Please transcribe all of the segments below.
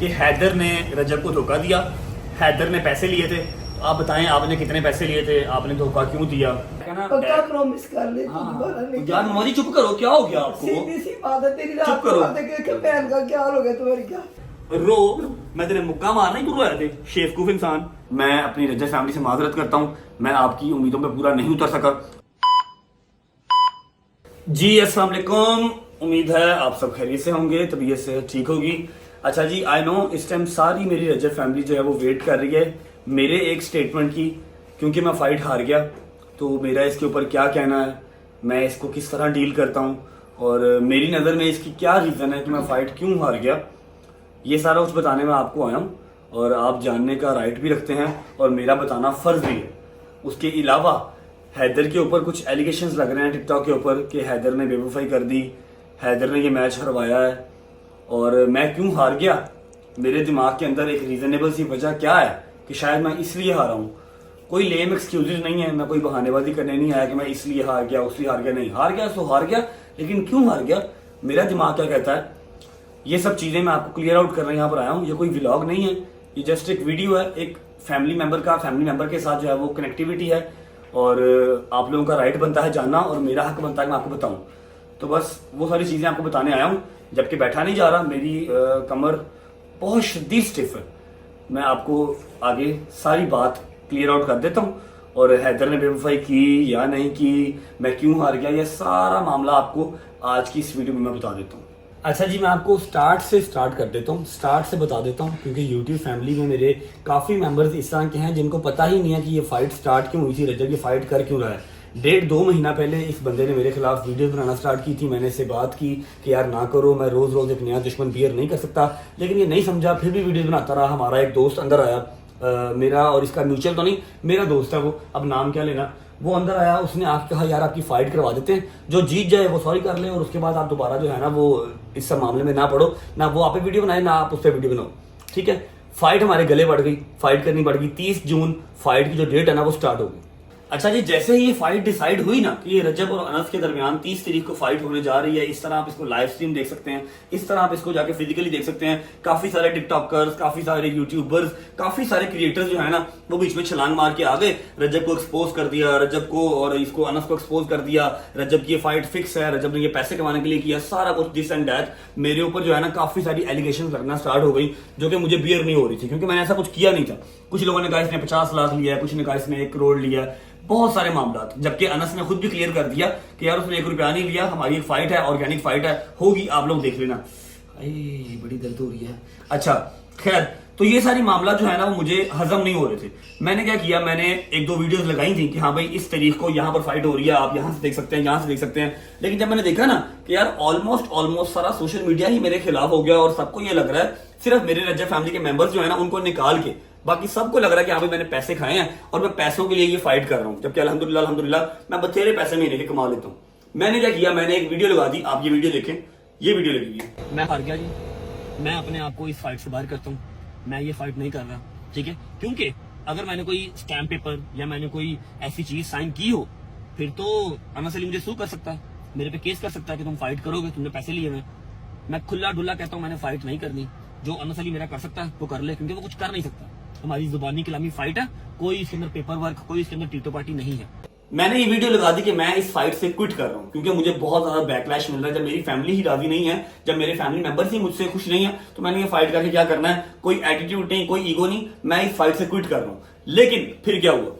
कि हैदर ने रजब को धोखा दिया, हैदर ने पैसे लिए थे। आप बताएं आपने कितने पैसे लिए थे, आपने धोखा क्यों दिया? पक्का प्रॉमिस कर ले दोबारा नहीं। यार मम्मा जी चुप करो, क्या हो गया आपको? सीधी सी बात है तेरी, चुप रात करो। को देख के बहन का क्या हाल हो गया तुम्हारी? क्या रो, मैं तेरे मुक्का मारना ही रोया थे शेफकूफ इंसान। मैं अपनी रजब फैमिली से माजरत करता हूँ, मैं आपकी उम्मीदों पे पूरा नहीं उतर सका। जी अस्सलाम वालेकुम, उम्मीद है आप सब खैरियत से होंगे, तबीयत से ठीक होगी। अच्छा जी, आई नो इस टाइम सारी मेरी रजब फैमिली जो है वो वेट कर रही है मेरे एक स्टेटमेंट की, क्योंकि मैं फाइट हार गया। तो मेरा इसके ऊपर क्या कहना है, मैं इसको किस तरह डील करता हूँ और मेरी नज़र में इसकी क्या रीज़न है कि मैं फाइट क्यों हार गया, ये सारा कुछ बताने में आपको आया हूँ। और आप जानने का राइट भी रखते हैं और मेरा बताना फ़र्ज भी है। उसके अलावा हैदर के ऊपर कुछ एलिगेशंस लग रहे हैं टिकटॉक के ऊपर कि हैदर ने बेवफाई कर दी, हैदर ने ये मैच हरवाया है। और मैं क्यों हार गया, मेरे दिमाग के अंदर एक रीजनेबल सी वजह क्या है कि शायद मैं इसलिए हारा हूँ। कोई लेम एक्सक्यूजेज नहीं है, मैं कोई बहानेबाजी करने नहीं आया कि मैं इसलिए हार गया उसलिए हार गया। नहीं, हार गया तो हार गया, लेकिन क्यों हार गया, मेरा दिमाग क्या कहता है, ये सब चीजें मैं आपको क्लियर आउट करने यहाँ पर आया हूँ। ये कोई व्लॉग नहीं है, ये जस्ट एक वीडियो है, एक फैमिली मेंबर के साथ जो है वो कनेक्टिविटी है। और आप लोगों का राइट बनता है जानना और मेरा हक बनता है मैं आपको बताऊं। तो बस वो सारी चीजें आपको बताने आया हूं, जबकि बैठा नहीं जा रहा, मेरी कमर बहुत शदीद स्टिफ है। मैं आपको आगे सारी बात क्लियर आउट कर देता हूँ और हैदर ने बेवफाई की या नहीं की, मैं क्यों हार गया, ये सारा मामला आपको आज की इस वीडियो में मैं बता देता हूँ। अच्छा जी, मैं आपको स्टार्ट कर देता हूँ, स्टार्ट से बता देता हूँ, क्योंकि यूट्यूब फैमिली में मेरे काफ़ी मेंबर्स इस तरह के हैं जिनको पता ही नहीं है कि ये फाइट स्टार्ट क्यों हुई थी, रजब ये फाइट कर क्यों रहा है। 1.5-2 महीना पहले इस बंदे ने मेरे खिलाफ वीडियो बनाना स्टार्ट की थी। मैंने इससे बात की कि यार ना करो, मैं रोज़ रोज़ एक नया दुश्मन बियर नहीं कर सकता, लेकिन ये नहीं समझा, फिर भी वीडियो बनाता रहा। हमारा एक दोस्त अंदर आया, मेरा और इसका म्यूचुअल तो नहीं, मेरा दोस्त है वो, अब नाम क्या लेना, वो अंदर आया, उसने आके कहा यार आपकी फाइट करवा देते हैं, जो जीत जाए वो सॉरी कर ले और उसके बाद आप दोबारा जो है ना वो इस सब मामले में ना पड़ो, ना वो आप पे वीडियो बनाए ना आप उस पर वीडियो बनाओ, ठीक है। फाइट हमारे गले बढ़ गई, फाइट करनी पड़ गई। 30 जून फाइट की जो डेट है ना वो स्टार्ट हो गई। अच्छा जी, जैसे ही ये फाइट डिसाइड हुई ना कि ये रजब और अनस के दरमियान 30 तारीख को फाइट होने जा रही है, इस तरह आप इसको लाइव स्ट्रीम देख सकते हैं, इस तरह आप इसको जाके फिजिकली देख सकते हैं। काफी सारे टिकटॉकर्स, काफी सारे यूट्यूबर्स, काफी सारे क्रिएटर्स जो है ना वो बीच में छलांग मार के आ गए, रजब को एक्सपोज कर दिया, रजब को और इसको अनस को एक्सपोज कर दिया, रजब की ये फाइट फिक्स है, रजब ने ये पैसे कमाने के लिए किया, सारा कुछ दिस एंड दैट। मेरे ऊपर जो है ना काफी सारी एलिगेशन लगना स्टार्ट हो गई, जो कि मुझे बियर नहीं हो रही थी, क्योंकि मैंने ऐसा कुछ किया नहीं था। कुछ लोगों ने कहा इसने 50 लाख लिया है, कुछ ने कहा इसने 1 करोड़ लिया, बहुत सारे मामला। जबकि अनस ने खुद भी क्लियर कर दिया कि यार उसने 1 रुपया नहीं लिया, हमारी एक फाइट है, ऑर्गेनिक फाइट है, होगी, आप लोग देख लेना। बड़ी दर्द हो रही है। अच्छा खैर, तो ये सारी मामला जो है ना वो मुझे हजम नहीं हो रहे थे। मैंने क्या किया, मैंने 1-2 वीडियोस लगाई थी कि हाँ भाई इस तारीख को यहाँ पर फाइट हो रही है, आप यहाँ से देख सकते हैं, यहाँ से देख सकते हैं। लेकिन जब मैंने देखा ना कि यार ऑलमोस्ट सारा सोशल मीडिया ही मेरे खिलाफ हो गया और सबको ये लग रहा है, सिर्फ मेरे रजब फैमिली के मेंबर्स जो है ना उनको निकाल के बाकी सबको लग रहा है कि हाँ भाई मैंने पैसे खाए हैं और मैं पैसों के लिए ये फाइट कर रहा हूँ, जबकि अल्हम्दुलिल्लाह मैं बथेरे पैसे महीने के कमा लेता हूँ। मैंने क्या किया, मैंने एक वीडियो लगा दी, आप ये वीडियो देखें, ये वीडियो लगी है। मैं हार गया जी, मैं अपने आप को इस फाइट से बाहर करता हूँ, मैं ये फाइट नहीं कर रहा, ठीक है। क्योंकि अगर मैंने कोई स्टैम्प पेपर या मैंने कोई ऐसी चीज साइन की हो, फिर तो अनस अली मुझे सू कर सकता है, मेरे पे केस कर सकता है कि तुम फाइट करोगे, तुमने पैसे लिए हुए। मैं खुला डुल्ला कहता हूँ मैंने फाइट नहीं करनी, जो अनस अली मेरा कर सकता है वो कर ले, क्योंकि वो कुछ कर नहीं सकता। हमारी जुबानी कलामी फाइट है, कोई इसके अंदर पेपर वर्क, कोई इसके अंदर टीटो पार्टी नहीं है। मैंने ये वीडियो लगा दी कि मैं इस फाइट से क्विट कर रहा हूं, क्योंकि मुझे बहुत ज्यादा बैकलैश मिल रहा है। जब मेरी फैमिली ही राजी नहीं है, जब मेरे फैमिली मेंबर्स ही मुझसे खुश नहीं है, तो मैंने ये फाइट करके क्या करना है, कोई एटीट्यूड नहीं, कोई ईगो नहीं, मैं इस फाइट से क्विट कर रहा हूं। लेकिन फिर क्या हुआ,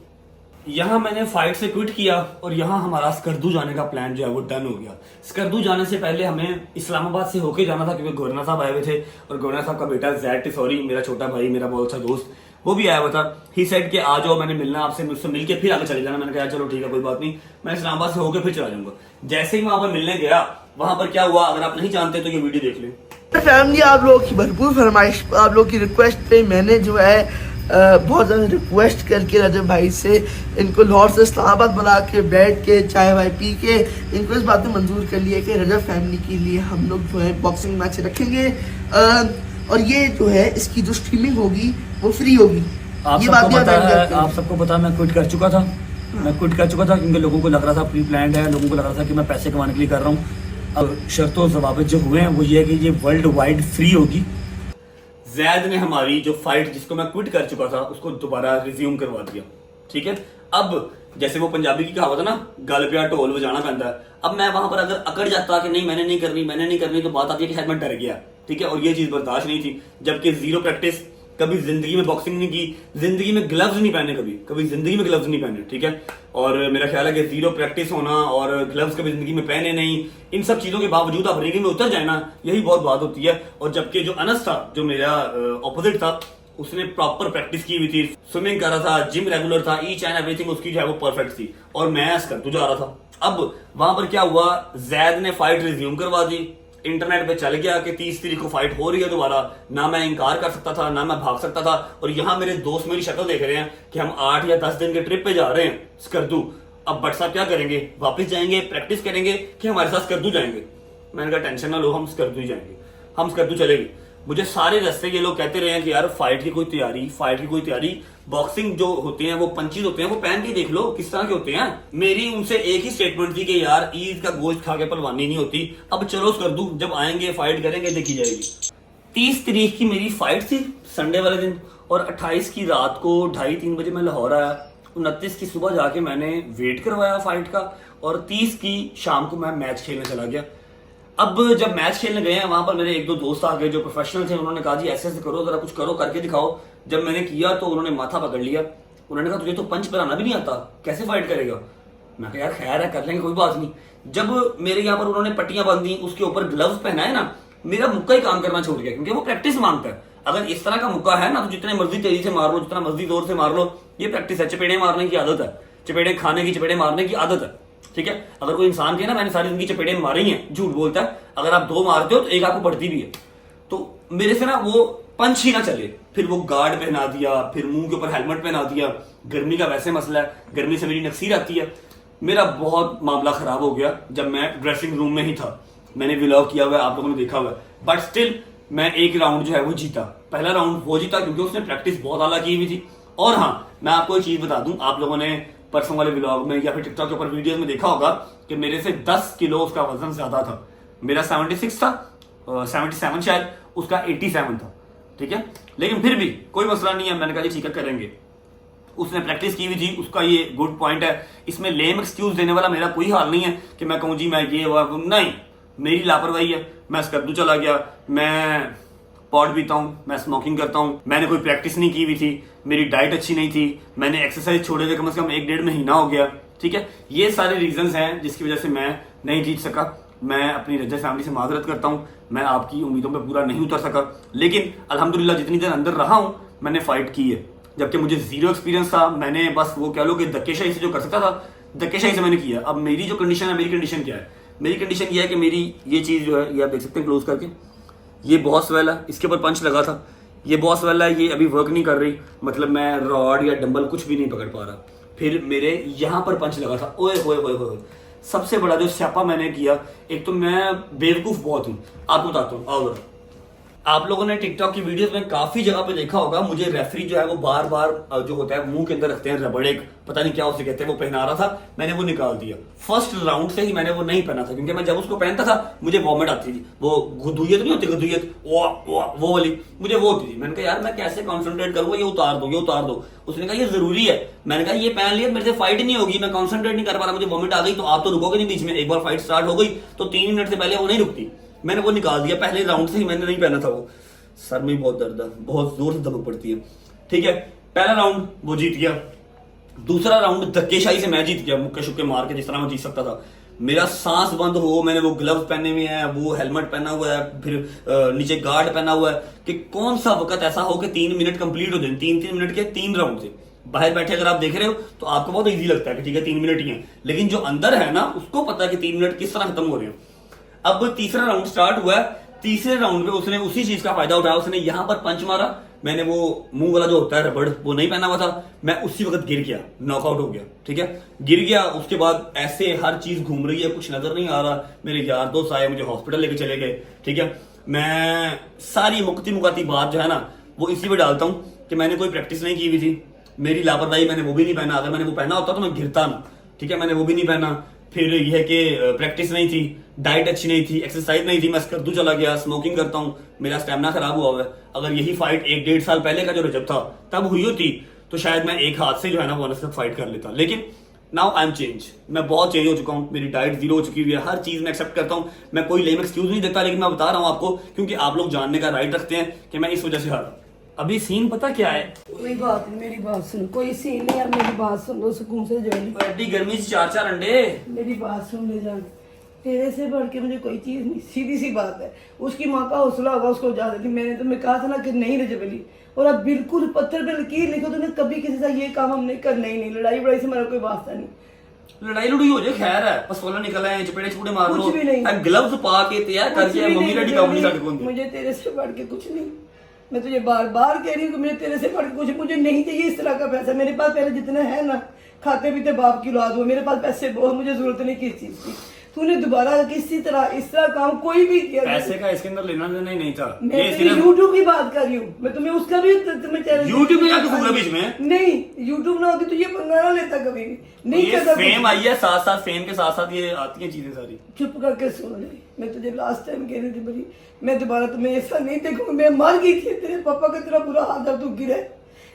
यहाँ मैंने फाइट से क्विट किया और यहाँ हमारा स्कर्दू जाने का प्लान जो है वो डन हो गया। स्कर्दू जाने से पहले हमें इस्लामाबाद से होके जाना था, क्योंकि गवर्नर साहब आए हुए थे और गवर्नर साहब का बेटा जैड टिसौरी, मेरा छोटा भाई, मेरा बहुत अच्छा दोस्त, वो भी आया हुआ था। ही सेड कि आ जाओ, मैंने मिलना आपसे, मुझसे मिलके फिर आगे चले जाना। मैंने कहा चलो ठीक है, कोई बात नहीं, मैं इस्लामाबाद से होकर फिर चला जाऊंगा। जैसे ही वहां पर मिलने गया, वहां पर क्या हुआ, अगर आप नहीं जानते तो ये वीडियो देख लें। फैमिली, आप लोगों की भरपूर फरमाइश, आप लोगों की रिक्वेस्ट पे मैंने जो है बहुत ज़्यादा रिक्वेस्ट करके रजब भाई से इनको लाहौर से इस्लामाबाद बुला के बैठ के चाय वाय पी के इनको इस बात में मंजूर कर लिया कि रजब फैमिली के लिए हम लोग जो है बॉक्सिंग मैच रखेंगे और ये जो है इसकी जो स्ट्रीमिंग होगी वो फ्री होगी। ये बात आप सबको पता, मैं क्विट कर चुका था, क्योंकि लोगों को लग रहा था प्री प्लान्ड है, लोगों को लग रहा था कि मैं पैसे कमाने के लिए कर रहा हूँ। अब शर्तों ज़वाबित जो हुए हैं वो ये है कि ये वर्ल्ड वाइड फ्री होगी। जैद ने हमारी जो फाइट जिसको मैं क्विट कर चुका था उसको दोबारा रिज्यूम करवा दिया। ठीक है, अब जैसे वो पंजाबी की कहावत है ना, गल पे ढोल बजाना पैंदा है। अब मैं वहां पर अगर अकड़ जाता कि नहीं मैंने नहीं करनी तो बात आती है कि शायद मैं डर गया। ठीक है, और ये चीज बर्दाश्त नहीं थी। जबकि जीरो प्रैक्टिस, कभी जिंदगी में बॉक्सिंग नहीं की, जिंदगी में ग्लव्स नहीं पहने, कभी जिंदगी में ग्लव्स नहीं पहने। ठीक है, और मेरा ख्याल है कि जीरो प्रैक्टिस होना और ग्लव्स कभी जिंदगी में पहने नहीं, इन सब चीजों के बावजूद आप रिंग में उतर जाए ना, यही बहुत बात होती है। और जबकि जो अनस था, जो मेरा ऑपोजिट था, उसने प्रॉपर प्रैक्टिस की हुई थी, स्विमिंग कर रहा था, जिम रेगुलर था, ईच एंड एवरीथिंग उसकी जो है वो परफेक्ट थी, और मैं करतू जा रहा था। अब वहां पर क्या हुआ, जैद ने फाइट रिज्यूम करवा दी, इंटरनेट पे चल गया कि 30 तारीख को फाइट हो रही है दोबारा। ना मैं इनकार कर सकता था, ना मैं भाग सकता था। और यहाँ मेरे दोस्त मेरी शक्ल देख रहे हैं कि हम 8 या 10 दिन के ट्रिप पे जा रहे हैं स्कर्दू। अब बट साहब क्या करेंगे, वापस जाएंगे प्रैक्टिस करेंगे कि हमारे साथ स्कर्दू जाएंगे? मैंने कहा टेंशन ना लो, हम स्कर्दू ही जाएंगे, हम स्कर्दू चलेंगे। मुझे सारे रास्ते ये लोग कहते रहे हैं कि यार फाइट की कोई तैयारी, बॉक्सिंग जो होते हैं वो पंचीज होते हैं, वो पहन के देख लो किस तरह के होते हैं। मेरी उनसे एक ही स्टेटमेंट थी कि यार ईद का गोश्त खा के पहलवानी नहीं होती, अब चलो कर दूं, जब आएंगे फाइट करेंगे, देखी जाएगी। 30 तारीख की मेरी फाइट थी संडे वाले दिन, और 28 की रात को 2:30-3 बजे मैं लाहौर आया। 29 की सुबह जाके मैंने वेट करवाया फाइट का, और 30 की शाम को मैं मैच खेलने चला गया। अब जब मैच खेलने गए हैं, वहां पर मेरे 1-2 दोस्त आ गए जो प्रोफेशनल थे। उन्होंने कहा जी ऐसे करो, जरा कुछ करो, करके दिखाओ। जब मैंने किया तो उन्होंने माथा पकड़ लिया। उन्होंने कहा तुझे तो पंच बनाना भी नहीं आता, कैसे फाइट करेगा? मैं कहा यार खैर है, कर लेंगे, कोई बात नहीं। जब मेरे यहाँ पर उन्होंने पट्टियां बांधी, उसके ऊपर ग्लव्स पहनाए ना, मेरा मुक्का ही काम करना छोड़ गया, क्योंकि वो प्रैक्टिस मांगता है। अगर इस तरह का मुक्का है ना, तो जितने मर्जी तेजी से मार लो, जितना मर्जी जोर से मार लो, ये प्रैक्टिस है। चपेड़े मारने की आदत है, चपेड़े खाने की, चपेड़े मारने की आदत है। ठीक है, अगर कोई इंसान के ना मैंने सारी जिंदगी चपेड़े मारी हैं, झूठ बोलता है। अगर आप 2 मारते हो तो एक आपको बढ़ती भी है। तो मेरे से ना वो पंच ही ना चले, फिर वो गार्ड पहना दिया, फिर मुंह के ऊपर हेलमेट पहना दिया। गर्मी का वैसे मसला है, गर्मी से मेरी नक्सीर आती है। मेरा बहुत मामला खराब हो गया जब मैं ड्रेसिंग रूम में ही था। मैंने व्लॉग किया हुआ है, आप लोगों ने देखा हुआ है, बट स्टिल मैं एक राउंड जो है वो जीता। पहला राउंड वो जीता क्योंकि उसने प्रैक्टिस बहुत आला की हुई थी। और हाँ, मैं आपको एक चीज बता दूं, आप लोगों ने परसों वाले व्लॉग में या फिर टिकटॉक के ऊपर वीडियोस में देखा होगा कि मेरे से 10 किलो उसका वजन ज्यादा था। मेरा 76 था, 77 शायद, उसका 87 था। ठीक है, लेकिन फिर भी कोई मसला नहीं है। मैंने कहा जी ठीक है करेंगे। उसने प्रैक्टिस की हुई थी, उसका ये गुड पॉइंट है। इसमें लेम एक्सक्यूज देने वाला मेरा कोई हाल नहीं है कि मैं कहूँ जी मैं ये नहीं, मेरी लापरवाही है। मैं स्कर्दू चला गया, मैं पॉट पीता हूँ, मैं स्मोकिंग करता हूँ, मैंने कोई प्रैक्टिस नहीं की हुई थी, मेरी डाइट अच्छी नहीं थी, मैंने एक्सरसाइज छोड़े हुए कम से कम 1-1.5 महीना हो गया। ठीक है, ये सारे रीजंस हैं जिसकी वजह से मैं नहीं जीत सका। मैं अपनी रजा फैमिली से माजरत करता हूँ, मैं आपकी उम्मीदों पर पूरा नहीं उतर सका। लेकिन अल्हम्दुलिल्लाह जितनी देर अंदर रहा हूँ मैंने फाइट की है। जबकि मुझे जीरो एक्सपीरियंस था, मैंने बस वो कह लो कि धक्केशाही से जो कर सकता था, धक्केशाही से मैंने किया। अब मेरी जो कंडीशन है, मेरी कंडीशन क्या है? मेरी कंडीशन ये है कि मेरी ये चीज़ जो है, ये आप देख सकते हैं क्लोज करके, ये बहुत स्वेल है, इसके ऊपर पंच लगा था, ये बहुत स्वेल है, ये अभी वर्क नहीं कर रही, मतलब मैं रॉड या डंबल कुछ भी नहीं पकड़ पा रहा। फिर मेरे यहाँ पर पंच लगा था, ओए होए होए होए। सबसे बड़ा जो स्यापा मैंने किया, एक तो मैं बेवकूफ बहुत हूँ, आपको बताता हूँ। और आप लोगों ने टिकटॉक की वीडियोस में काफी जगह पे देखा होगा, मुझे रेफरी जो है वो बार बार जो होता है मुंह के अंदर रखते हैं रबड़, एक पता नहीं क्या उसे कहते हैं, वो पहना रहा था, मैंने वो निकाल दिया। फर्स्ट राउंड से ही मैंने वो नहीं पहना था, क्योंकि मैं जब उसको पहनता था मुझे वॉमिट आती थी। वो गुदुयत नहीं होती, गुदुयत वो वाली मुझे वो होती थी। मैंने कहा यार मैं कैसे कॉन्सेंट्रेट करूंगा, ये उतार दो, ये उतार दो। उसने कहा ये जरूरी है। मैंने कहा ये पहन लिया, मेरे से फाइट नहीं होगी, मैं कॉन्सेंट्रेट नहीं कर पा रहा, मुझे वॉमिट आ गई। तो आप तो रुकोगे नहीं बीच में, एक बार फाइट स्टार्ट हो गई तो 3 मिनट से पहले वो नहीं रुकती। मैंने वो निकाल दिया, पहले राउंड से ही मैंने नहीं पहना था। वो सर में बहुत दर्द है, बहुत जोर से दमक पड़ती है। ठीक है, पहला राउंड वो जीत गया, दूसरा राउंड धक्केशाही से मैं जीत गया, मुक्के शुक्के मार के, जिस तरह मैं जीत सकता था। मेरा सांस बंद हो, मैंने वो ग्लव्स पहने हुए हैं, वो हेलमेट पहना हुआ है, फिर नीचे गार्ड पहना हुआ है, कि कौन सा वक्त ऐसा हो कि 3 मिनट कंप्लीट हो जाए। 3-3 मिनट के 3 राउंड थे। बाहर बैठे अगर आप देख रहे हो तो आपको बहुत इजी लगता है कि ठीक है 3 मिनट ही है, लेकिन जो अंदर है ना उसको पता है कि 3 मिनट किस तरह खत्म हो रहे हैं। अब तीसरा राउंड स्टार्ट हुआ है। तीसरे राउंड में उसने उसी चीज का फायदा उठाया, उसने यहां पर पंच मारा, मैंने वो मुंह वाला जो होता है रबड़ वो नहीं पहना हुआ था, मैं उसी वक्त गिर गया, नॉकआउट हो गया। ठीक है, गिर गया। उसके बाद ऐसे हर चीज घूम रही है, कुछ नजर नहीं आ रहा। मेरे यार दोस्त आए, मुझे हॉस्पिटल लेके चले गए। ठीक है, मैं सारी मुकती बात जो है ना वो इसी पे डालता हूँ कि मैंने कोई प्रैक्टिस नहीं की हुई थी, मेरी लापरवाही, मैंने वो भी नहीं पहना। अगर मैंने वो पहना होता तो मैं गिरता ना। ठीक है, मैंने वो भी नहीं पहना। फिर यह है कि प्रैक्टिस नहीं थी, डाइट अच्छी नहीं थी, एक्सरसाइज नहीं थी, मैं स्कर्दू चला गया, स्मोकिंग करता हूँ, मेरा स्टेमिना खराब हुआ हुआ है। अगर यही फाइट 1-1.5 साल पहले का जो रजब था तब हुई होती तो शायद मैं एक हाथ से जो है ना बोनस तक फाइट कर लेता। लेकिन नाउ आई एम चेंज, मैं बहुत चेंज हो चुका हूँ, मेरी डाइट जीरो हो चुकी हुई है, हर चीज मैं एक्सेप्ट करता हूँ, मैं कोई लेम एक्सक्यूज नहीं देता, लेकिन मैं बता रहा हूँ आपको क्योंकि आप लोग जानने का राइट रखते हैं कि मैं इस वजह से हारा। अभी सीन पता क्या है, कोई बात नहीं, मेरी बात सुन, कोई सीन नहीं यार, मेरी बात सुन लो सुकून से जो है। एड्डी गर्मी से 4-4 अंडे। मेरी बात सुन ले जान, तेरे से बढ़ के मुझे कोई चीज नहीं, सीधी सी बात है। उसकी माँ का हौसला होगा, उसको जा देती। मैंने तुम्हें कहा था ना कि नहीं रजब अली, और अब बिल्कुल पत्थर पे लकीर लिखो, तुमने कभी किसी से ये काम हमने करना ही नहीं। लड़ाई बड़ाई से हमारा कोई वास्ता नहीं। लड़ाई लुड़ी हो जाए खैर है, बस निकल आए, चपेड़े चुपड़े मार लो, कुछ भी नहीं। ग्लव्स पा के तैयार कुछ करके भी मम्मी नहीं, रेडी काउंटी साथ कौन दी। मुझे तेरे से बढ़ के कुछ नहीं। मैं तुझे बार बार कह रही हूँ कि मुझे तेरे से बढ़ के कुछ, मुझे नहीं चाहिए इस तरह का पैसा। मेरे पास पहले जितना है ना, खाते पीते बाप की औलाद हो, मेरे पास पैसे बहुत, मुझे जरूरत नहीं किस चीज की। तूने दोबारा किसी तरह इस तरह काम कोई भी किया, पैसे का इसके अंदर लेना देना ही नहीं था। मैं ये तेरी सिर्फ यूट्यूब की बात कर रही हूँ। मैं तुम्हें उसका भी तुम्हें चैलेंज, यूट्यूब में जाके फूला बीच में नहीं, यूट्यूब ना होती तो ये पंगा ना लेता कभी भी, नहीं ये करता फेम कुछ। आई है, साथ साथ फेम के साथ साथ ये आती हैं चीजें सारी। चुप करके सुन ले, मैं तुझे लास्ट टाइम कह रही थी बड़ी, मैं दोबारा तुम्हें ऐसा नहीं देखूंगी। मैं मर गई थी, तेरे पापा का तेरा बुरा हाल था, तू गिरे।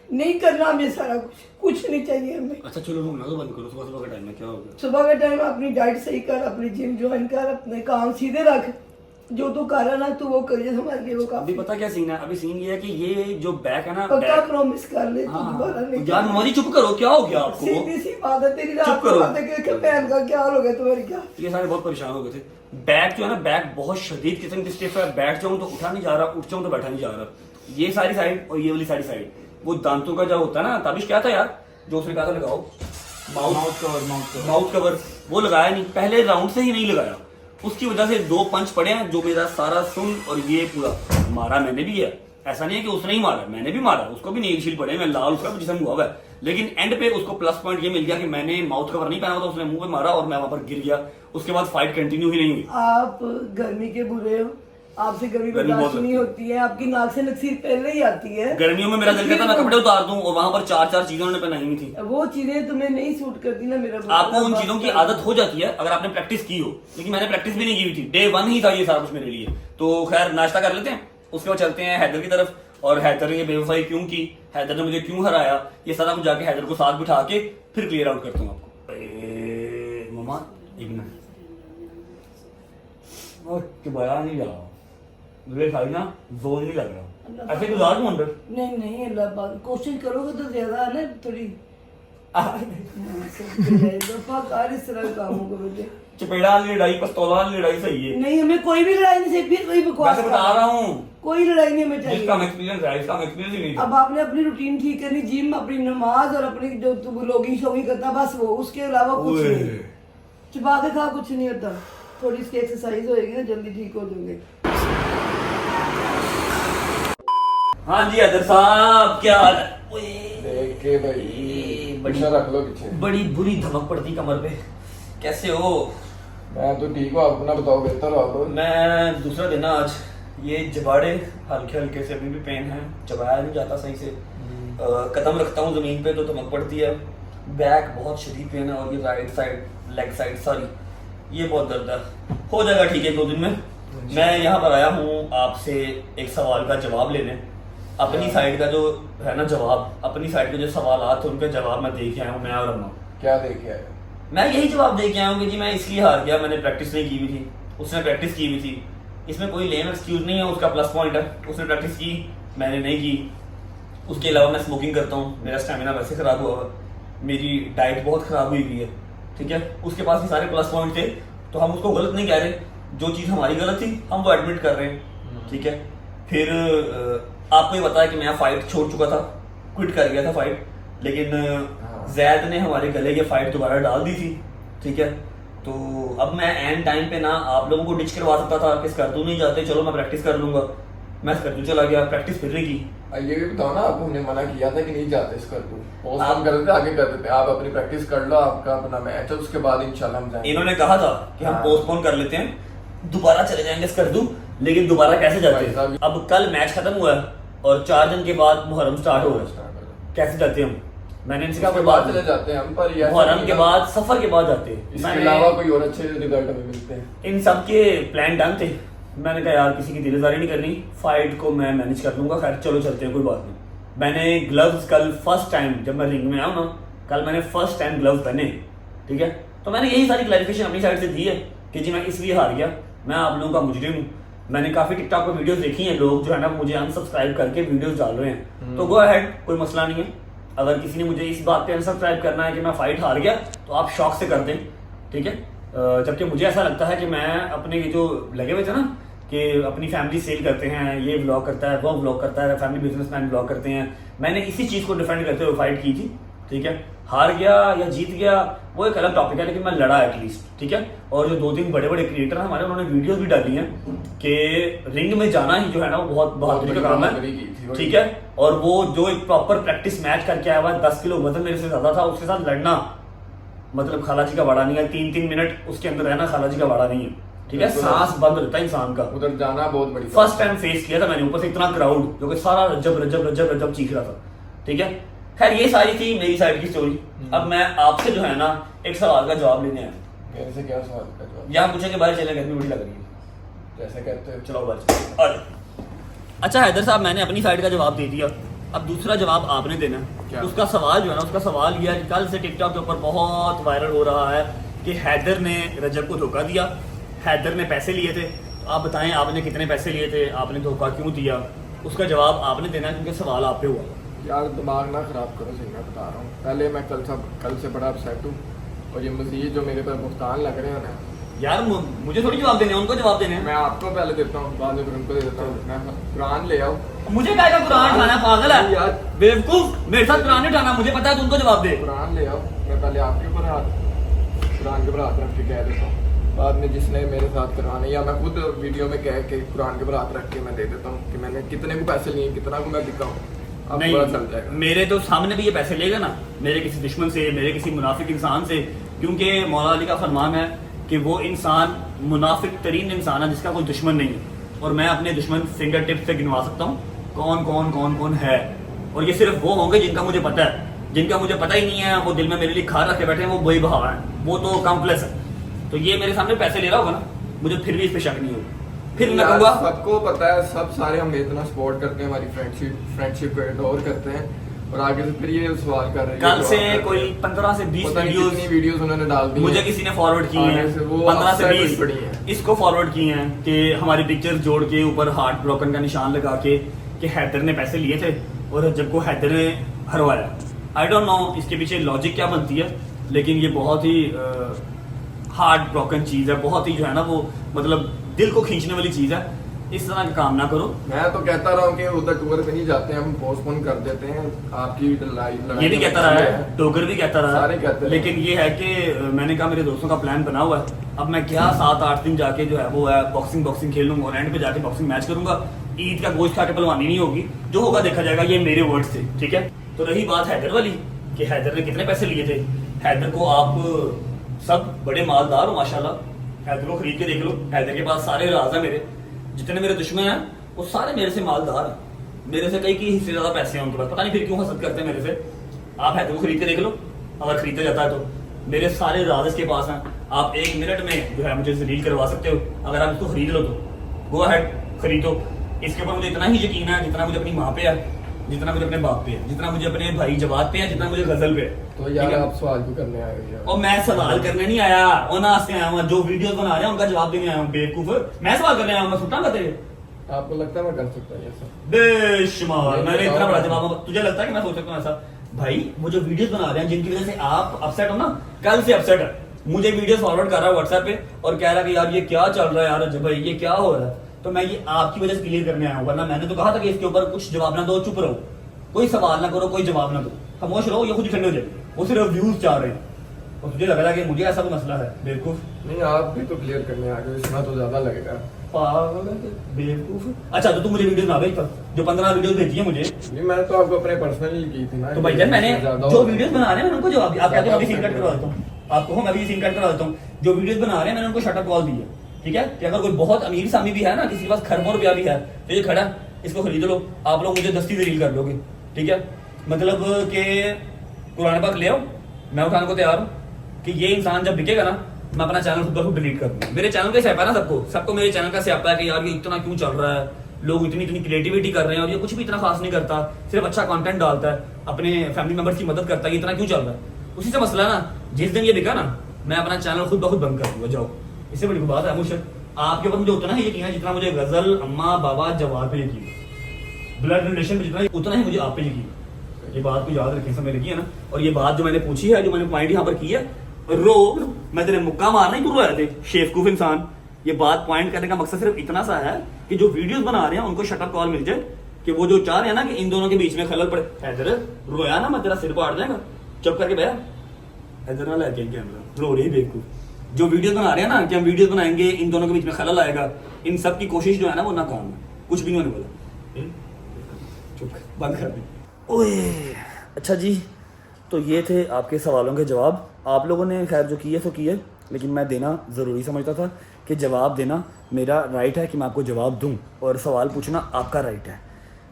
नहीं करना हमें सारा कुछ नहीं चाहिए हमें। अच्छा चलो रोना तो बंद करो, सुबह का टाइम है, क्या हो गया? सुबह का टाइम अपनी डाइट सही कर, अपनी जिम ज्वाइन कर, अपने काम सीधे रख, जो तू कर रहा ना तू वो करिए, हमारे लिए वो अभी काफी। पता क्या सीन है, अभी सीन ये है कि ये जो बैक है ना, पक्का बैक, प्रॉमिस कर ले, तू दोबारा नहीं यार मोदी चुप करो, क्या हो गया आपको? सीधी सी बात है तेरी, चुप रात करो। को बात है कि बहन का क्या हाल हो गया तुम्हारी, क्या ये सारे बहुत परेशान हो गए थे। बैक जो है ना, बैक बहुत शदीद किस्म की स्टिफ है, बैठ जाऊं तो उठा नहीं जा रहा, उठ जाऊं तो बैठा नहीं जा रहा। ये सारी साइड और ये वाली सारी साइड, वो दांतों का जो होता है ना, ताबिश क्या था यार जो उसने कहा था लगाओ, माउथ कवर, वो लगाया नहीं, पहले राउंड से ही नहीं लगाया। उसकी वजह से 2 पंच पड़े हैं, जो मेरा सारा सुन और ये पूरा मारा मैंने भी है। ऐसा नहीं है कि उसने ही मारा, मैंने भी मारा, उसको भी नील शील पड़े, मैं लाल उसका भी जिस्म हुआ है। लेकिन एंड पे उसको प्लस पॉइंट ये मिल गया कि मैंने माउथ कवर नहीं पहना था, उसने मुंह पे मारा और मैं वहां पर गिर गया। उसके बाद फाइट कंटिन्यू ही नहीं हुई। आप गर्मी के बुरे हो, आपसे गर्मी गर्मी बर्दाश्त बहुत नहीं होती है, आपकी नाक से नक्सीर पहले ही आती है। गर्मियों में मेरा दिल करता मैं कपड़े उतार दूं, और वहां पर 4-4 चीजें उन्होंने पहनाई हुई थी। वो चीजें तुम्हें नहीं सूट करती ना मेरा। आपको उन चीजों की आदत हो जाती है अगर आपने प्रैक्टिस की हो, लेकिन मैंने प्रैक्टिस भी नहीं की हुई थी, डे 1 ही था ये सारा कुछ मेरे लिए। तो खैर नाश्ता कर लेते हैं, उसके बाद चलते हैं हैदर की तरफ, और हैदर ने ये बेवफाई क्यों की, हैदर ने मुझे क्यों हराया, ये सारा कुछ जाके हैदर को साथ बिठा के फिर क्लियर आउट करता हूँ आपको। मम्मा एक मिनट, और बयान नहीं जा मुझे खाई ना, जोर नहीं लग रहा, ऐसे गुजार दूं अंदर। नहीं नहीं, अल्लाह पाक, कोशिश करोगे तो ज्यादा है ना थोड़ी। दफा कार इस तरह कामों को बेटे, चपेड़ा वाली लड़ाई, पिस्तौल वाली लड़ाई सही है। नहीं हमें कोई भी लड़ाई नहीं चाहिए, फिर कोई बकवास वैसे बता रहा हूँ, कोई लड़ाई नहीं हमें जिसका चाहिए। एक्सपीरियंस है, इसका एक्सपीरियंस ही नहीं था। अब आपने अपनी रूटीन ठीक करनी, जिम, अपनी नमाज और अपनी जो तू ब्लॉगिंग शॉगिंग करता, बस वो, उसके अलावा कुछ ओए। नहीं। चबा के खा कुछ नहीं होता, थोड़ी इसकी एक्सरसाइज होएगी ना, जल्दी ठीक हो जाओगे। हाँ जी हैदर साहब, क्या हाल है? ओए, देख के भाई बच्चा रख लो पीछे। बड़ी बुरी धमक पड़ती कमर पे, कैसे हो? मैं तो ठीक हूँ, अपना बताओ, बेहतर हो आप? मैं दूसरा दिन है आज, ये जबाड़े हल्के हल्के से अभी भी पेन है, चबाया नहीं जाता सही से, कदम रखता हूँ जमीन पे तो धमक पड़ती है, बैक बहुत शदीद पेन है, और ये right side, leg side sorry, ये बहुत दर्द है। हो जाएगा ठीक है 2 दिन में। मैं यहाँ पर आया हूँ आपसे एक सवाल का जवाब लेने, अपनी साइड का जो है ना जवाब, अपनी साइड के जो सवाल थे उनके जवाब मैं दे के आया हूँ, मैं और अम्मा। क्या देखे आए? मैं यही जवाब दे के आया हूँ कि जी मैं इसलिए हार गया, मैंने प्रैक्टिस नहीं की हुई थी, उसने प्रैक्टिस की हुई थी, इसमें कोई लेम एक्सक्यूज नहीं है, उसका प्लस पॉइंट है, उसने प्रैक्टिस की, मैंने नहीं की। उसके अलावा मैं स्मोकिंग करता हूँ, मेरा स्टेमिना वैसे खराब हुआ है, मेरी डाइट बहुत खराब हुई हुई है, ठीक है। उसके पास भी सारे प्लस पॉइंट थे, तो हम उसको गलत नहीं कह रहे, जो चीज़ हमारी गलत थी हम वो एडमिट कर रहे हैं, ठीक है। फिर आपको ये पता है कि मैं फाइट छोड़ चुका था, क्विट कर गया था फाइट, लेकिन जैद ने हमारे गले की फाइट दोबारा डाल दी थी, ठीक है। तो अब मैं एंड टाइम पे ना आप लोगों को डिच करवा सकता था कि स्कर्दू नहीं जाते, चलो मैं प्रैक्टिस कर लूंगा, मैं स्कर्दू चला गया, प्रैक्टिस फिर नहीं की। ये भी बताओ ना, आपको हमने मना किया था कि नहीं जाते इस कर दूं, पोस्टपोन कर देते, आगे कर देते, आप अपनी प्रैक्टिस कर लो, आपका अपना मैच है, उसके बाद इंशाल्लाह हम जाएंगे। इन्होंने कहा था कि हम पोस्टपोन कर लेते हैं, दोबारा चले जाएंगे स्कर्दू, लेकिन दोबारा कैसे जाते हैं? अब कल मैच खत्म हुआ है और 4 दिन के बाद मुहर्रम स्टार्ट हो रहा है, कैसे जाते हैं हम? मैंने इनसे कहा उसके कोई बाद बात चले जाते हैं हम, पर ये ऐसा मुहर्रम नहीं के ना, बाद सफर के बाद जाते हैं। इसके मैंने अलावा कोई और अच्छे रिजल्ट हमें मिलते हैं। इन सब के प्लान डन थे। मैंने कहा यार किसी की दिलदारी नहीं करनी, फाइट को मैं मैनेज कर लूंगा, खैर चलो चलते हैं कोई बात नहीं। मैंने ग्लव्स कल फर्स्ट टाइम जब मैं रिंग में आऊँ ना, कल मैंने फर्स्ट टाइम ग्लव्स पहने, ठीक है। तो मैंने यही सारी क्लैरिफिकेशन अपनी साइड से दी है कि जी मैं इसलिए हार गया, मैं आप लोगों का मुजरिम हूँ। मैंने काफी टिकटॉक पर वीडियोस देखी हैं, लोग जो है ना मुझे अनसब्सक्राइब करके वीडियोस डाल रहे हैं, तो गो अहेड, कोई मसला नहीं है। अगर किसी ने मुझे इस बात पे अनसब्सक्राइब करना है कि मैं फाइट हार गया, तो आप शौक से कर दें, ठीक है। जबकि मुझे ऐसा लगता है कि मैं अपने ये जो लगे हुए थे ना कि अपनी फैमिली सेल करते हैं, ये ब्लॉग करता है, वो ब्लॉग करता है, फैमिली बिजनेसमैन ब्लॉग करते हैं, मैंने इसी चीज को डिफेंड करते हुए फाइट की थी, ठीक है। हार गया या जीत गया वो एक अलग टॉपिक है, लेकिन मैं लड़ा एटलीस्ट, ठीक है। और जो 2-3 बड़े बड़े क्रिएटर हैं हमारे, उन्होंने वीडियोस भी डाली हैं कि रिंग में जाना ही जो है ना वो बहुत बहादुरी का काम है, ठीक है। और वो जो एक प्रॉपर प्रैक्टिस मैच करके आया हुआ है, 10 किलो वजन मेरे से ज्यादा था, उसके साथ लड़ना मतलब खालाजी का वाड़ा नहीं है। 3-3 मिनट उसके अंदर रहना खालाजी का वाड़ा नहीं है, ठीक है। सांस बंद रहता है इंसान का। उधर जाना बहुत बड़ी फर्स्ट टाइम फेस किया था मैंने, ऊपर से इतना क्राउड जो कि सारा रज्जब रज्जब रज्जब रज्जब चीख रहा था, ठीक है। खैर ये सारी थी मेरी साइड की स्टोरी। अब मैं आपसे जो है ना एक सवाल का जवाब लेने आया। मेरे से क्या सवाल का जवाब? यहाँ पूछे कि बाहर चले, गर्मी बड़ी लग रही है, जैसे कहते हो चलो बाहर चलो। अच्छा हैदर साहब, मैंने अपनी साइड का जवाब दे दिया, अब दूसरा जवाब आपने देना है। क्या? उसका सवाल जो है ना, उसका सवाल ये है कि कल से टिकटॉक के ऊपर बहुत वायरल हो रहा है कि हैदर ने रजब को धोखा दिया, हैदर ने पैसे लिए थे। तो आप बताएं आपने कितने पैसे लिए थे, आपने धोखा क्यों दिया? उसका जवाब आपने देना है क्योंकि सवाल आप पे हुआ। यार दिमाग ना खराब करो, सही मैं बता रहा हूँ। पहले मैं कल से बड़ा अपसेट हूँ, और ये मजीद जो मेरे पर भुगतान लग रहे हैं ना यार मुझे थोड़ी जवाब देने हैं, उनको जवाब देने हैं। मैं आपको पहले देता हूँ, बाद में फिर उनको दे देता हूँ। मैं कुरान ले आओ। मुझे क्या का कुरान उठाना है, पागल है यार बेवकूफ, मेरे साथ कुरान नहीं उठाना, मुझे पता है, तुमको जवाब दे। कुरान ले आओ, मैं पहले आपके ऊपर कुरान के ऊपर हाथ रख के कह देता हूँ, बाद में जिसने मेरे साथ करवाना, या मैं खुद वीडियो में कह के कुरान के ऊपर हाथ रख के मैं दे देता हूँ कि मैंने कितने को पैसे लिए, कितना को मैं बिका हूँ। अब पता चल जाएगा। नहीं, मेरे तो सामने भी ये पैसे लेगा ना, मेरे किसी दुश्मन से, मेरे किसी मुनाफिक इंसान से, क्योंकि मौला अली का फरमान है कि वो इंसान मुनाफिक तरीन इंसान है जिसका कोई दुश्मन नहीं है। और मैं अपने दुश्मन फिंगर टिप से गिनवा सकता हूँ कौन कौन है, और ये सिर्फ वो होंगे जिनका मुझे पता है। जिनका मुझे पता ही नहीं है, वो दिल में मेरे लिए खार रखे बैठे हैं, वो वही बहाव है, वो तो कॉम्प्लेक्स है। तो ये मेरे सामने पैसे ले रहा होगा ना, मुझे फिर भी इस पे शक नहीं होगा, फिर मैं कहूँगा सबको पता है, सब सारे हम इतना सपोर्ट करते हैं, हमारी फ्रेंडशिप को एडोर करते हैं, और आगे से फिर ये सवाल कर रहे हैं। कल से कोई 15 से 20 वीडियोस उन्होंने डाल दी, मुझे किसी ने फॉरवर्ड की हैं, 15 से 20 इसको फॉरवर्ड की हैं कि हमारी पिक्चर जोड़ के ऊपर हार्ट ब्रोकन का निशान लगा के कि हैदर ने पैसे लिए थे और जब को हैदर ने हरवाया। आई डोंट नो इसके पीछे लॉजिक क्या बनती है, लेकिन ये बहुत ही हार्ट ब्रोकन चीज है, बहुत ही जो है ना वो मतलब दिल को खींचने वाली चीज है। इस तरह का काम ना करो। मैं तो कहता रहा हूँ कि उधर टूर पे नहीं जाते हैं, हम पोस्टपोन कर देते हैं आपकी लड़ाई। ये भी कहता रहा है, टोकर भी कहता रहा सारे कहते है, लेकिन ये है कि मैंने कहा मेरे दोस्तों का प्लान बना हुआ है, अब मैं क्या 7-8 दिन जाके जो है वो है बॉक्सिंग खेल लूंगा, एंड पे जाके बॉक्सिंग मैच करूंगा। ईद का गोश्त खा के पलवानी नहीं होगी, जो होगा देखा जाएगा। ये मेरे वर्ड्स थे, ठीक है। तो रही बात हैदर वाली कि हैदर ने कितने पैसे लिए थे। हैदर को आप सब बड़े मालदार हो माशाल्लाह, हैदर को खरीद के देख लो, हैदर के पास सारे राज है। मेरे जितने मेरे दुश्मन हैं वो सारे मेरे से मालदार हैं, मेरे से कई की हिस्से ज्यादा पैसे हैं उनके पास, पता नहीं फिर क्यों हसद करते हैं मेरे से। आप हैदर को खरीद के देख लो, अगर खरीदा जाता है तो मेरे सारे राज इसके पास हैं। आप 1 मिनट में जो है मुझे जलील करवा सकते हो, अगर आप इसको खरीद लो तो गो अहेड खरीदो। इसके ऊपर मुझे इतना ही यकीन है जितना मुझे अपनी माँ पे है, जितना मुझे अपने बाप पे है, जितना मुझे अपने भाई जवाद पे है, जितना मुझे गजल पे है। तो यार आप सवाल क्यों करने आए हो? और मैं सवाल करने नहीं आया, और ना से आया हूँ, जो वीडियोस बना रहे हैं उनका जवाब देने आया हूँ। बेवकूफ, मैं सवाल करने आया हूँ, मैं सुटा करते हुए। आपको लगता है मैं कर सकता हूँ ये सब? बेशुमार मैंने इतना बड़ा जवाब, तुझे लगता है कि मैं सोच सकता हूँ ऐसा? भाई वो जो वीडियोस बना रहे हैं जिनकी वजह से आप अपसेट हो ना, कल से अपसेट है, मुझे वीडियोस फॉरवर्ड कर रहा है व्हाट्सएप पे और कह रहा है कि यार ये क्या चल रहा है यार अजय भाई, ये क्या हो रहा है। तो मैं ये आपकी वजह से क्लियर करने आया हूँ, वरना मैंने तो कहा था कि इसके ऊपर कुछ जवाब ना दो, चुप रहो, कोई सवाल ना करो, कोई जवाब ना दो, खामोश रहो, ये खुद ही ठंडे हो जाएंगे। वो सिर्फ व्यूज चाह रहे हैं और तुझे लग रहा है कि मुझे ऐसा कोई मसला है। बेवकूफ, नहीं आप भी तो क्लियर करने आ गए, इसमें तो ज्यादा लगेगा। पागल है, बेवकूफ। अच्छा तो तू मुझे वीडियो ना भेज, जो 15 वीडियो भेजी है मुझे। नहीं मैं तो आपको अपने पर्सनली की थी ना। तो भाई जान मैंने जो वीडियोस बना रहे हैं उनको जवाब दिया। आप कहते हो अभी सीन कट करवा देता हूँ, आपको मैं अभी सीन कट करवा देता हूँ। जो वीडियोस बना रहे हैं मैंने उनको शटअप कॉल दी है, ठीक है। कि अगर कोई बहुत अमीर सामी भी है ना, किसी के पास खरबों रुपया भी है, तो ये खड़ा इसको खरीद लो, आप लोग मुझे दस्ती दलील कर लोगे, ठीक है। मतलब कि कुरान पाक ले आओ, मैं उठाने को तैयार हूँ कि ये इंसान जब बिकेगा ना, मैं अपना चैनल खुद ब खुद डिलीट कर दूंगा। मेरे चैनल का स्यापा है ना, सबको मेरे चैनल का स्यापा है कि यार ये इतना क्यों चल रहा है, लोग इतनी क्रिएटिविटी कर रहे हैं और ये कुछ भी इतना खास नहीं करता, सिर्फ अच्छा कंटेंट डालता है, अपने फैमिली मेंबर्स की मदद करता है, ये इतना क्यों चल रहा है। उसी से मसला है ना, जिस दिन ये बिका ना, मैं अपना चैनल खुद ब खुद बंद कर दूंगा। जाओ, इससे बड़ी कोई बात है मुझे आपके ऊपर मुझे उतना ही यकीन है जितना मुझे गजल, अम्मा, बाबा, जवाब पे यकीन है। ब्लड रिलेशन में जितना उतना ही मुझे आप पे यकीन है। ये बात को याद रखें, समय लगी है ना। और ये बात जो मैंने पूछी है, जो मैंने पॉइंट यहाँ पर की है, रो मैं तेरे मुक्का मारना ही क्यों रोया थे शेफकूफ इंसान। ये बात पॉइंट करने का मकसद सिर्फ इतना सा है कि जो वीडियोस बना रहे हैं उनको शटअप कॉल मिल जाए, कि वो जो चाह रहे हैं ना कि इन दोनों के बीच में खलल पड़े। हैदर रोया ना, मैं तेरा सिर पाड़ देगा, चुप करके बैठ। हैदर ना लेके कैमरा, रो रही बेवकूफ। जो वीडियोस बना रहे हैं ना कि हम वीडियोस बनाएंगे, इन दोनों के बीच में खलल आएगा, इन सब की कोशिश जो है ना वो नाकाम है। कुछ भी नहीं होने वाला, चुप बंद कर दे। ओए अच्छा जी, तो ये थे आपके सवालों के जवाब। आप लोगों ने खैर जो किए तो किए, लेकिन मैं देना ज़रूरी समझता था कि जवाब देना मेरा राइट है कि मैं आपको जवाब दूं, और सवाल पूछना आपका राइट है।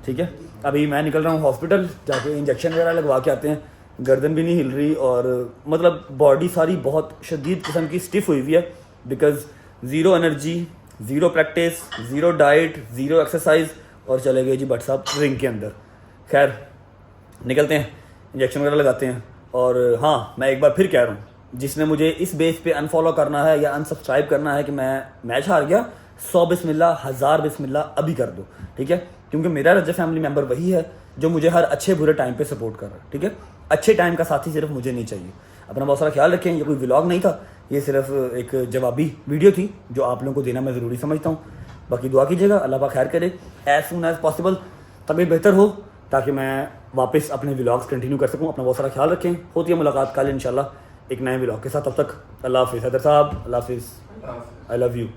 ठीक है, अभी मैं निकल रहा हूँ हॉस्पिटल, जाके इंजेक्शन वगैरह लगवा के आते हैं। गर्दन भी नहीं हिल रही और मतलब बॉडी सारी बहुत शदीद किस्म की स्टिफ हुई हुई है, because zero energy, zero practice, zero diet, zero exercise, और चले गए जी भट्ट साहब रिंग के अंदर। खैर निकलते हैं, इंजेक्शन वगैरह लगाते हैं। और हाँ, मैं एक बार फिर कह रहा हूँ, जिसने मुझे इस बेस पे अनफॉलो करना है या अनसब्सक्राइब करना है कि मैं मैच हार गया, 100 बिस्मिल्लाह 1000 बिस्मिल्लाह अभी कर दो। ठीक है, क्योंकि मेरा रजब फैमिली मेंबर वही है जो मुझे हर अच्छे बुरे टाइम पे सपोर्ट कर रहा है। ठीक है, अच्छे टाइम का साथी सिर्फ मुझे नहीं चाहिए। अपना बहुत सारा ख्याल रखें। ये कोई व्लॉग नहीं था, ये सिर्फ एक जवाबी वीडियो थी जो आप लोगों को देना मैं ज़रूरी समझता हूँ। बाकी दुआ कीजिएगा, अल्लाह पाक खैर करे, एज सुन एज पॉसिबल तबीयत बेहतर हो, ताकि मैं वापस अपने व्लॉग्स कंटिन्यू कर सकूँ। अपना बहुत सारा ख्याल रखें। होती है मुलाकात कल इंशाल्लाह एक नए व्लॉग के साथ। तब तक अल्लाह हाफिज़। हैदर साहब अल्लाह हाफिज़, आई लव यू।